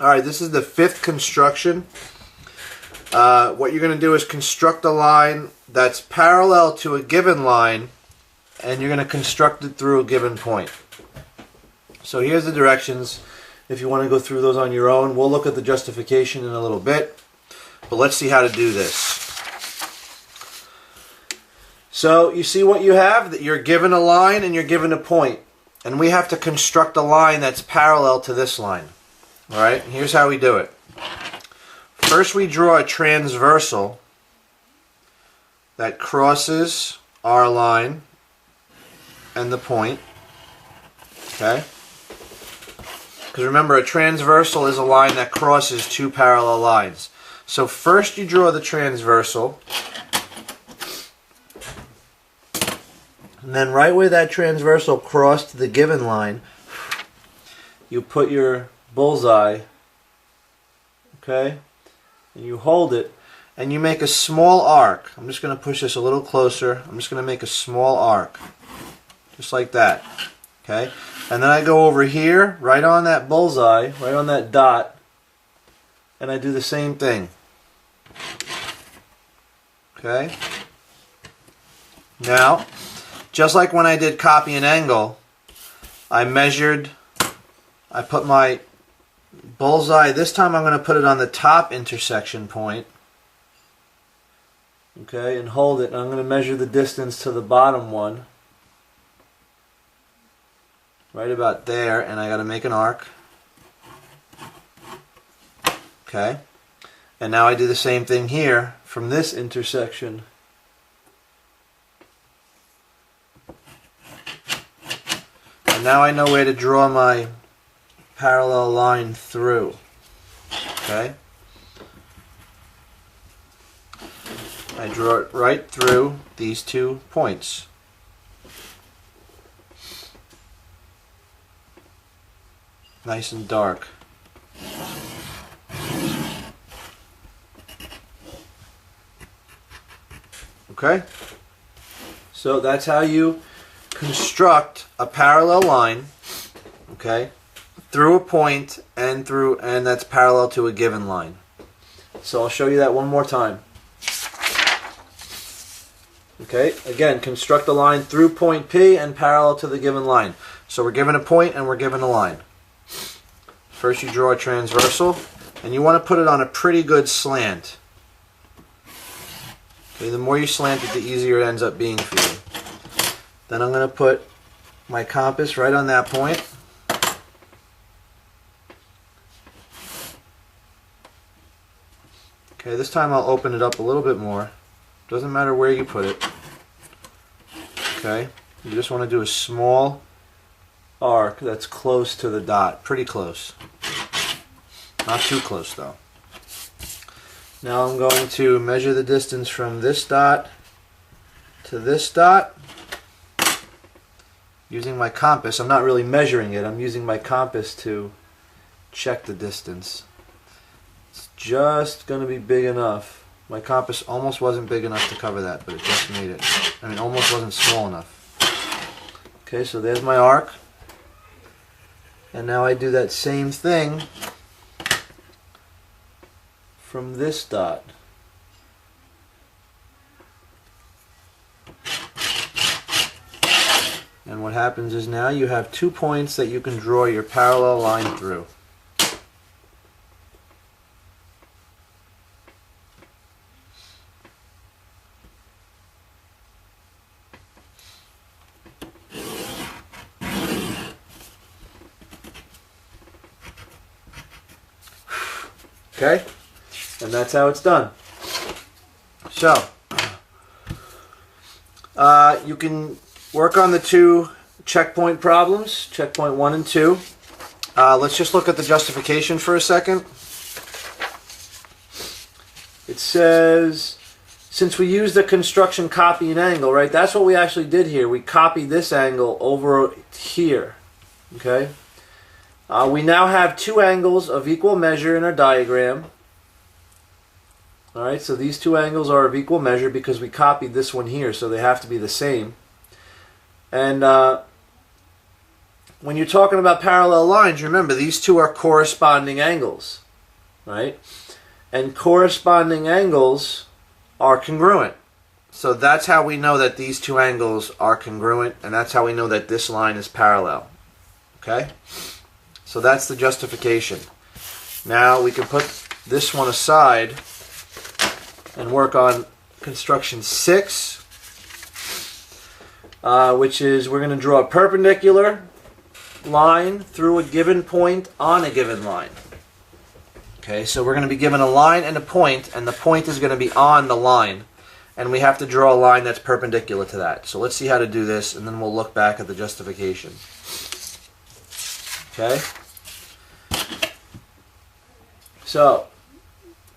Alright, this is the fifth construction. What you're going to do is construct a line that's parallel to a given line, and you're going to construct it through a given point. So here's the directions if you want to go through those on your own. We'll look at the justification in a little bit, but let's see how to do this. So you see what you have? That you're given a line and you're given a point, and we have to construct a line that's parallel to this line. Alright, here's how we do it. First we draw a transversal that crosses our line and the point. Okay? Because remember, a transversal is a line that crosses two parallel lines. So first you draw the transversal, and then right where that transversal crossed the given line, you put your bullseye, okay, and you hold it, and you make a small arc. I'm just going to push this a little closer. I'm just going to make a small arc, just like that, okay, and then I go over here, right on that bullseye, right on that dot, and I do the same thing, okay. Now, just like when I did copy and angle, I put my bullseye, this time I'm going to put it on the top intersection point, okay, and hold it, and I'm going to measure the distance to the bottom one, right about there, and I got to make an arc, okay, and now I do the same thing here from this intersection. And now I know where to draw my parallel line through. Okay? I draw it right through these 2 points. Nice and dark. Okay? So that's how you construct a parallel line, okay, through a point and that's parallel to a given line. So I'll show you that one more time. Okay, again, construct a line through point P and parallel to the given line. So we're given a point and we're given a line. First you draw a transversal, and you want to put it on a pretty good slant. Okay, the more you slant it, the easier it ends up being for you. Then I'm going to put my compass right on that point. Okay, this time I'll open it up a little bit more. Doesn't matter where you put it. Okay, you just want to do a small arc that's close to the dot, pretty close. Not too close though. Now I'm going to measure the distance from this dot to this dot using my compass. I'm not really measuring it, I'm using my compass to check the distance. It's just going to be big enough. My compass almost wasn't big enough to cover that, but it just made it. I mean, almost wasn't small enough. Okay, so there's my arc. And now I do that same thing from this dot. And what happens is now you have 2 points that you can draw your parallel line through. Okay? And that's how it's done. So, you can work on the 2 checkpoint problems, checkpoint 1 and 2. Let's just look at the justification for a second. It says, since we used the construction copy and angle, right, that's what we actually did here. We copied this angle over here. Okay? We now have 2 angles of equal measure in our diagram. Alright, so these 2 angles are of equal measure because we copied this one here, so they have to be the same. And when you're talking about parallel lines, remember these two are corresponding angles, right? And corresponding angles are congruent. So that's how we know that these two angles are congruent, and that's how we know that this line is parallel. Okay? So that's the justification. Now we can put this one aside and work on construction 6, which is we're going to draw a perpendicular line through a given point on a given line. Okay, so we're going to be given a line and the point is going to be on the line, and we have to draw a line that's perpendicular to that. So let's see how to do this, and then we'll look back at the justification. Okay? So,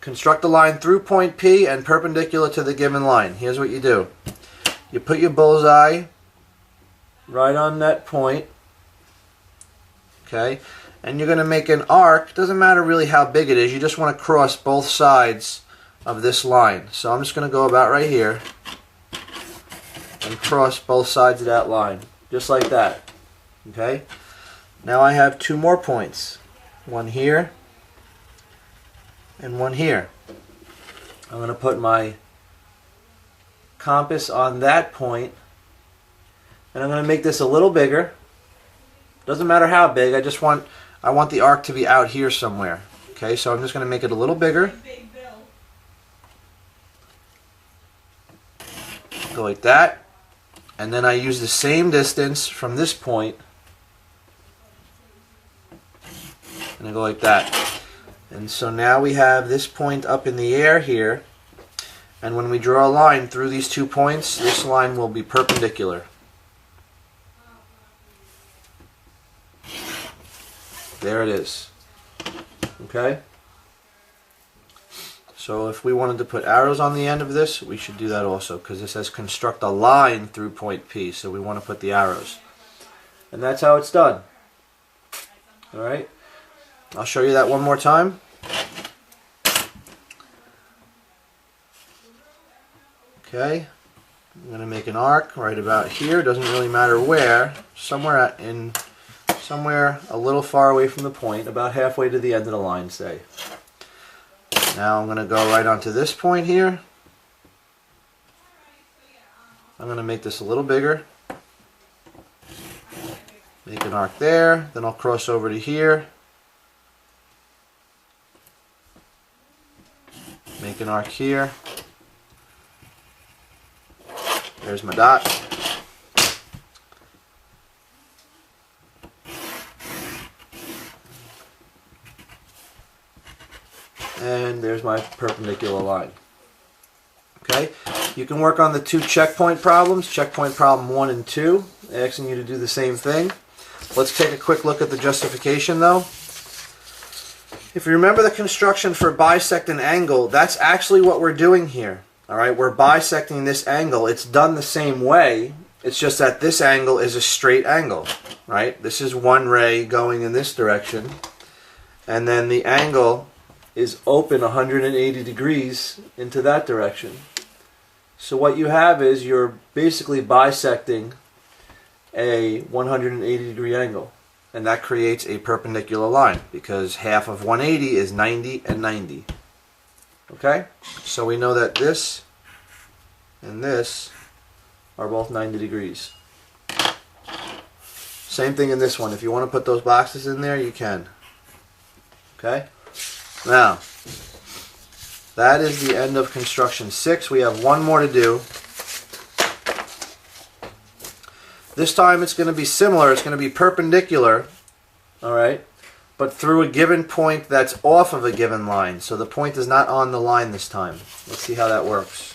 construct a line through point P and perpendicular to the given line. Here's what you do. You put your bullseye right on that point. Okay? And you're going to make an arc. Doesn't matter really how big it is. You just want to cross both sides of this line. So I'm just going to go about right here and cross both sides of that line. Just like that. Okay? Now I have 2 more points. One here and one here. I'm going to put my compass on that point, and I'm going to make this a little bigger. Doesn't matter how big. I want the arc to be out here somewhere. Okay, so I'm just going to make it a little bigger. Go like that. And then I use the same distance from this point. And I go like that. And so now we have this point up in the air here. And when we draw a line through these 2 points, this line will be perpendicular. There it is. Okay? So if we wanted to put arrows on the end of this, we should do that also, because it says construct a line through point P, so we want to put the arrows. And that's how it's done. Alright? I'll show you that one more time. Okay? I'm going to make an arc right about here. Doesn't really matter where. Somewhere a little far away from the point, about halfway to the end of the line, say. Now I'm going to go right onto this point here. I'm going to make this a little bigger. Make an arc there, then I'll cross over to here. Make an arc here. There's my dot. And there's my perpendicular line. Okay, you can work on the 2 checkpoint problems, checkpoint problem 1 and 2, asking you to do the same thing. Let's take a quick look at the justification though. If you remember the construction for bisect an angle, that's actually what we're doing here. Alright, we're bisecting this angle. It's done the same way, it's just that this angle is a straight angle. Right? This is one ray going in this direction, and then the angle is open 180 degrees into that direction. So what you have is you're basically bisecting a 180 degree angle, and that creates a perpendicular line because half of 180 is 90 and 90. Okay? So we know that this and this are both 90 degrees. Same thing in this one. If you want to put those boxes in there, you can. Okay? Now, that is the end of construction 6. We have one more to do. This time it's going to be similar. It's going to be perpendicular, alright, but through a given point that's off of a given line. So the point is not on the line this time. Let's see how that works.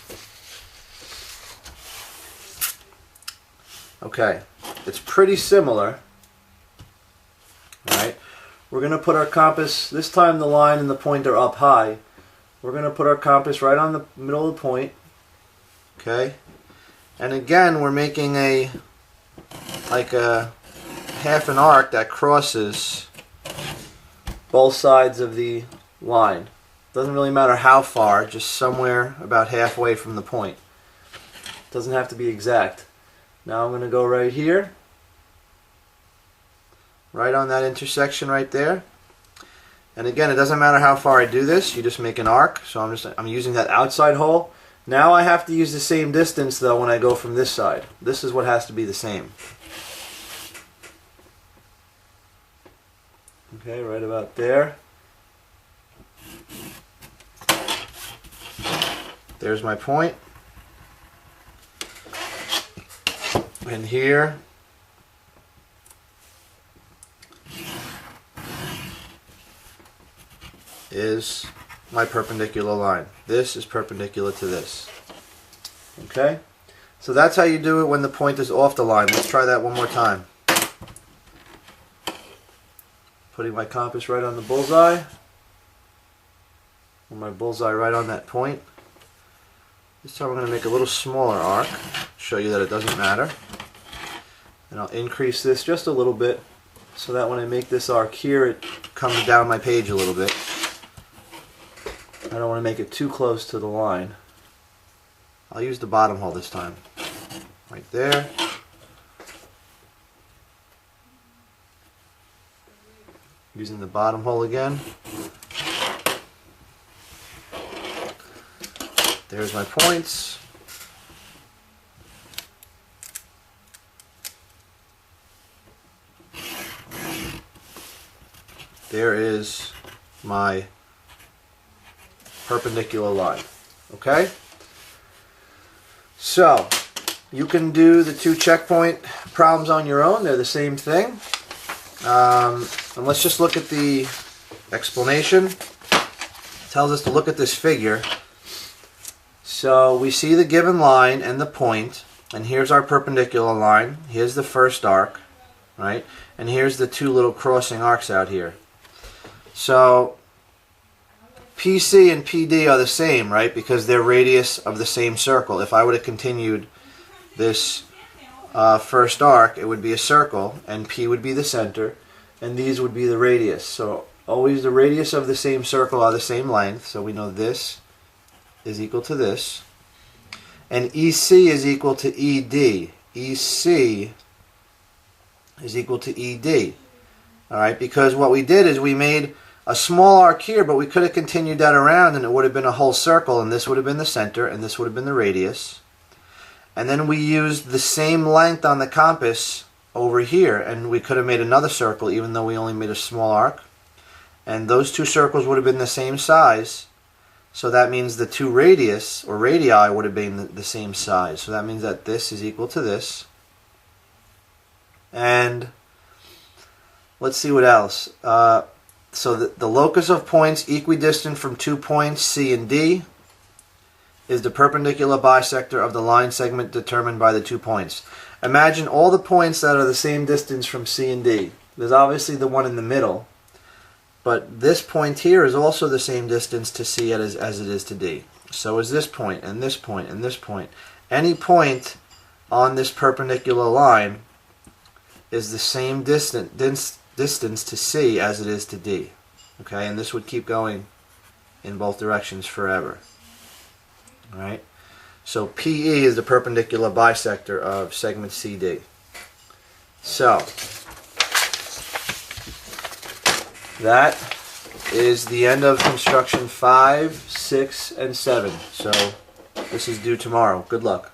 Okay, it's pretty similar. Alright. We're going to put our compass, this time the line and the point are up high. We're going to put our compass right on the middle of the point. Okay? And again, we're making like a half an arc that crosses both sides of the line. Doesn't really matter how far, just somewhere about halfway from the point. Doesn't have to be exact. Now I'm going to go right here. right on that intersection right there. And again, it doesn't matter how far I do this, you just make an arc. So I'm using that outside hole. Now I have to use the same distance though when I go from this side. This is what has to be the same. Okay, right about there. There's my point. And here is my perpendicular line. This is perpendicular to this. Okay? So that's how you do it when the point is off the line. Let's try that one more time. Putting my compass right on the bullseye. And my bullseye right on that point. This time I'm going to make a little smaller arc. Show you that it doesn't matter. And I'll increase this just a little bit so that when I make this arc here it comes down my page a little bit. I don't want to make it too close to the line. I'll use the bottom hole this time. Right there. Using the bottom hole again. There's my points. There is my perpendicular line. Okay? So, you can do the two checkpoint problems on your own. They're the same thing. And let's just look at the explanation. It tells us to look at this figure. So we see the given line and the point, and here's our perpendicular line. Here's the first arc, right? And here's the two little crossing arcs out here. So PC and PD are the same, right? Because they're radius of the same circle. If I would have continued this first arc, it would be a circle, and P would be the center, and these would be the radius. So always the radius of the same circle are the same length, so we know this is equal to this. And EC is equal to ED. EC is equal to ED. Alright, because what we did is we made a small arc here, but we could have continued that around and it would have been a whole circle, and this would have been the center, and this would have been the radius. And then we used the same length on the compass over here, and we could have made another circle even though we only made a small arc. And those two circles would have been the same size. So that means the two radius, or radii, would have been the same size. So that means that this is equal to this. And let's see what else. So the locus of points equidistant from 2 points, C and D, is the perpendicular bisector of the line segment determined by the 2 points. Imagine all the points that are the same distance from C and D. There's obviously the one in the middle, but this point here is also the same distance to C as it is to D. So is this point, and this point, and this point. Any point on this perpendicular line is the same distance to C as it is to D. Okay, and this would keep going in both directions forever. Alright, so PE is the perpendicular bisector of segment CD. So that is the end of construction 5, 6, and 7. So this is due tomorrow. Good luck.